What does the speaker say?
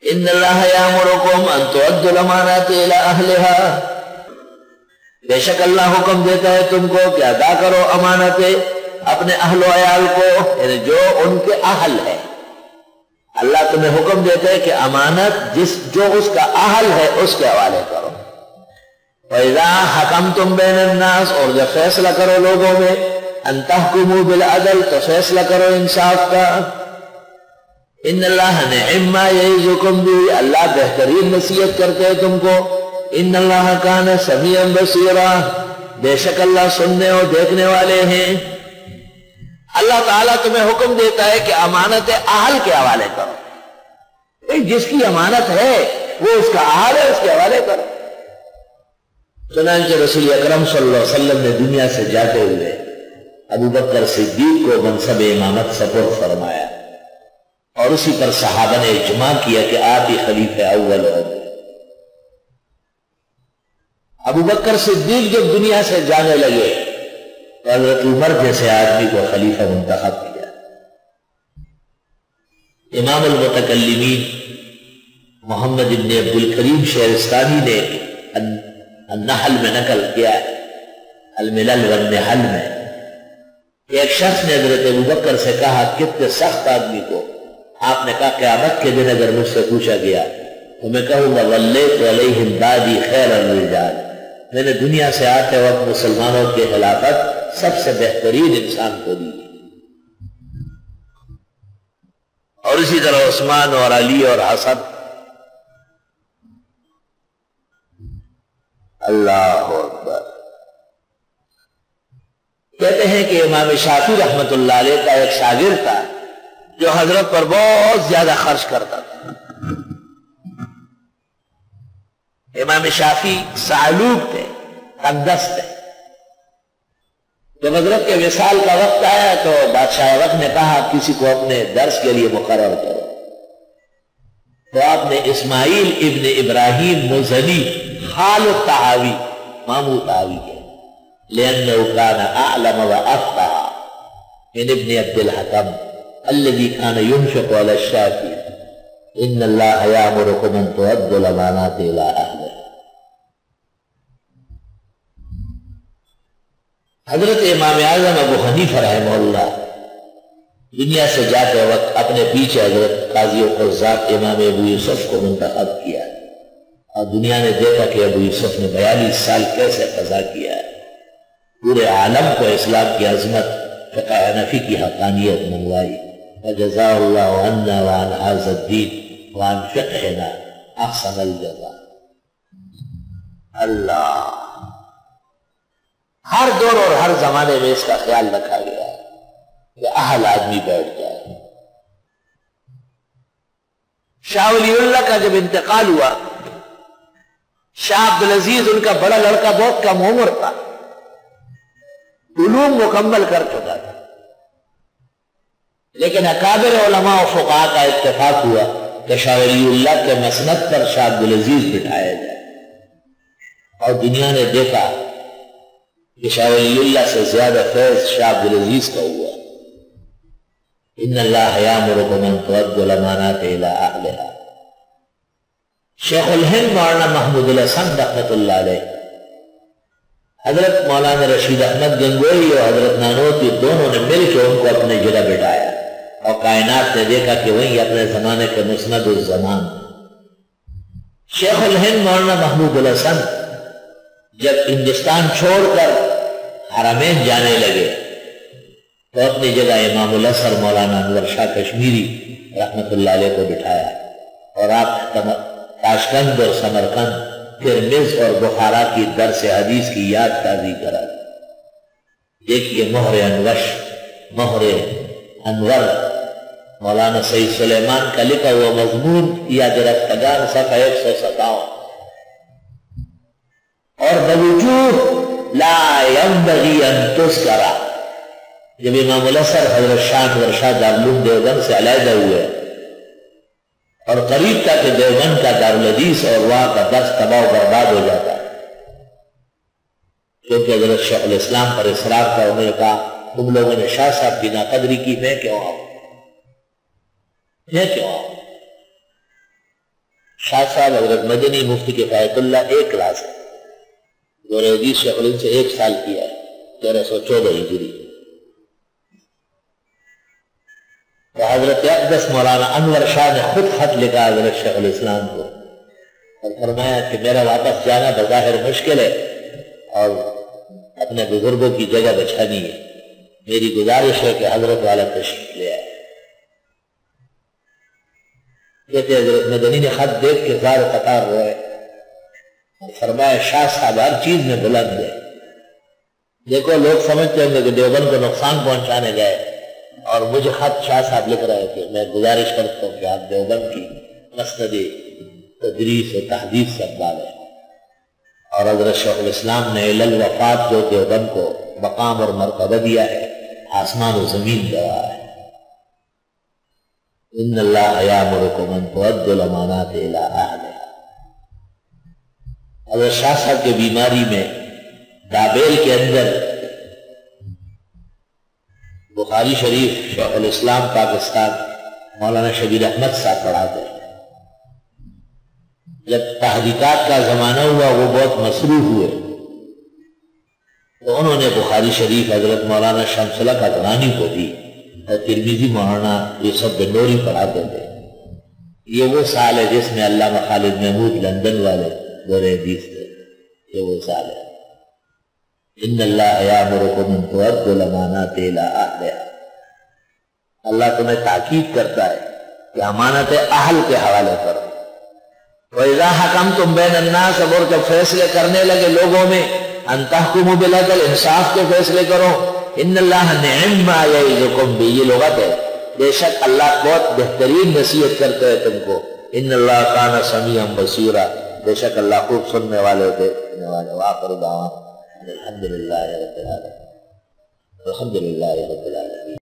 ان اللہ یامرکم ان تؤدوا الامانات الی اہلہا، بے شک اللہ حکم دیتا ہے تم کو کہ ادا کرو امانتیں اپنے اہل و عیال کو، یعنی جو ان کے اہل ہے۔ اللہ تمہیں حکم دیتا ہے کہ امانت جو اس کا اہل ہے اس کے حوالے کرو۔ وَإِذَا حَكَمْتُمْ بَيْنَ النَّاسِ، اور جب فیصلہ کرو لوگوں میں، ان تحکموا بالعدل، تو فیصلہ کرو انصاف کا۔ ان اللہ نعم ما یعظکم بہ، اللہ بہترین نصیحت کرتے ہیں تم کو۔ ان اللہ کان سمیعا بصیرا، بے شک اللہ سننے اور دیکھنے والے ہیں۔ اللہ تعالیٰ تمہیں حکم دیتا ہے کہ امانت اہل کے حوالے کرو، جس کی امانت ہے وہ اس کا اہل ہے، اس کے حوالے کرو۔ چنانچہ رسول اکرم صلی اللہ علیہ وسلم نے دنیا سے جاتے ہوئے ابو بکر صدیق کو منصب امامت سپرد فرمایا، اور اسی پر صحابہ نے اجماع کیا کہ آپ ہی خلیفہ اول ہوں۔ ابو بکر صدیق جب دنیا سے جانے لگے تو حضرت عمر جیسے آدمی کو خلیفہ منتخب کیا۔ امام المتکلمین محمد بن عبد الکریم شہرستانی نے النحل میں نقل کیا، الملل والنحل میں، ایک شخص نے حضرت ابو بکر سے کہا کتنے سخت آدمی کو، آپ نے کہا قیامت کے دن اگر مجھ سے پوچھا گیا تو میں کہوں گا ولیت علیہم بعدی خیر الرجال، میں نے دنیا سے آتے وقت مسلمانوں کے خلافت سب سے بہترین انسان کو دی۔ اور اسی طرح عثمان اور علی اور حسن۔ اللہ اکبر۔ کہتے ہیں کہ امام شافعی رحمت اللہ علیہ کا ایک شاگرد تھا جو حضرت پر بہت زیادہ خرچ کرتا تھا۔ امام شافعی سالوب تھے، تنگدست تھے۔ جب حضرت کے وصال کا وقت آیا تو بادشاہ وقت نے کہا کسی کو اپنے درس کے لیے مقرر کرو، تو آپ نے اسماعیل ابن ابراہیم مزنی خال الطحاوی مامو طحاوی کے لأنه كان أعلم وأفقه من ابن عبد الحكم الذي كان ينفق على الشافعي إن الله يأمركم أن تؤدوا الأمانات إلى أهلها۔ حضرت امام اعظم ابو حنیفہ رحمہ اللہ دنیا سے جاتے وقت اپنے پیچھے حضرت قاضی قضات امام ابو یوسف کو منتخب کیا، اور دنیا نے دیکھا کہ ابو یوسف نے 42 سال کیسے قضا کیا ہے، پورے عالم کو اسلام کی عظمت فقہ حنفی کی حقانیت منوائی۔ وجزاء اللہ عنا وعن هذا الدین وعن فقہنا احسن الجزاء۔ اللہ، ہر دور اور ہر زمانے میں اس کا خیال رکھا گیا ہے کہ اہل آدمی بیٹھ جائے۔ شاہ ولی اللہ کا جب انتقال ہوا، شاہ عبدالعزیز ان کا بڑا لڑکا بہت کم عمر تھا، علوم مکمل کر چکا تھا، لیکن اکابر علماء و فقہاء کا اتفاق ہوا کہ شاہ ولی اللہ کے مسند پر شاہ عبدالعزیز بٹھایا جائے، اور دنیا نے دیکھا کہ شاہ ولی اللہ سے زیادہ فیض شاہ عبدالعزیز کا ہوا۔ ان اللہ یامرکم ان تؤدوا الامانات الی اہلہا۔ شیخ الہند مولانا محمود الحسن رحمۃ اللہ علیہ، حضرت مولانا رشید احمد گنگوئی اور حضرت نانوتوی دونوں نے مل کے ان کو اپنے جگہ بٹھایا، اور کائنات نے دیکھا کہ وہی اپنے زمانے کے مسند الزمان۔ شیخ الہند مولانا محمود الحسن جب ہندوستان چھوڑ کر حرمین جانے لگے تو اپنی جگہ امام الاثر مولانا انور شاہ کشمیری رحمت اللہ علیہ کو بٹھایا، اور آپ تاشقند اور سمرقند ترمذ اور بخارا کی درس حدیث کی یاد تازی کرا۔ دیکھیے مہر انوش، مہر انور مولانا سید سلیمان کا لکھا ہوا مضمون یاد رفتگان صفحہ 157، اور بوجوہ لا ينبغي ان تذکر، جب امام الاثر حضرت شاہ انور شاہ دارالعلوم دیوبند سے علیحدہ ہوئے اور قریب تھا کہ دیوبند کا دارالحدیث اور وہاں کا درس تباہ و برباد ہو جاتا، کیونکہ حضرت شیخ الاسلام پر اصرار تھا، انہوں نے کہا تم لوگوں نے شاہ صاحب کی ناقدری کی، میں کیوں آؤں، میں کیوں آؤں۔ شاہ صاحب حضرت مدنی مفتی کفایت اللہ ایک کلاس ہے، دور حدیث شیخ الہند سے 1 سال کیا ہے 1314 ہجری۔ تو حضرت اقدس مولانا انور شاہ نے خود خط لکھا حضرت شیخ الاسلام کو اور فرمایا کہ میرا واپس جانا بظاہر مشکل ہے اور اپنے بزرگوں کی جگہ بچانی ہے، میری گزارش ہے کہ حضرت والا تشریف لے آئے۔ کہتے حضرت مدنی نے خط دیکھ کے زار و قطار روئے اور فرمایا شاہ صاحب ہر چیز میں بلند ہے، دیکھو لوگ سمجھتے ہوں گے کہ دیوبند کو نقصان پہنچانے گئے، اور مجھے خط شاہ صاحب لکھ رہے کہ میں گزارش کرتا ہوں کہ آپ دیوبند کی مسند تدریس و تحدیث سے ڈالیں، اور حضرت شیخ الاسلام نے الوفات جو دیوبند کو مقام اور مرتبہ دیا ہے آسمان و زمین گواہ ہے۔ ان اللہ یامرکم ان تؤدوا الامانات الی اہلہا۔ حضرت شاہ صاحب کی بیماری میں بابل کے اندر بخاری شریف شیخ الاسلام پاکستان مولانا شبیر احمد صاحب پڑھاتے ہیں۔ جب تحقیقات کا زمانہ ہوا وہ بہت مصروف ہوئے تو انہوں نے بخاری شریف حضرت مولانا شمس الحق حقانی کو دی اور ترمذی مولانا یوسف بنوری پڑھاتے تھے۔ یہ وہ سال ہے جس میں علامہ خالد محمود لندن والے دور حدیث تھے، یہ وہ سال ہے۔ ان اللہ یامرکم ان تؤدوا الامانات الی اہلہا۔ اللہ تمہیں تاکید کرتا ہے کہ امانت اہل کے حوالے کرو۔ وَإِذَا حَكَمْتُمْ بَيْنَ النَّاسِ، اور جب فیصلے کرنے لگے لوگوں میں، ان تحکموا بالعدل، انصاف کے فیصلے کرو۔ ان اللہ نعم ما یعظکم بہ، یہ لغت ہے، بے شک اللہ بہت بہترین نصیحت کرتے ہیں تم کو۔ ان اللہ کان سمیعا بصیرا، بے شک اللہ خوب سننے والے دیکھنے والے۔ وآخر دعوانا الحمد للہ رب العالمین، الحمد للہ رب العالمین۔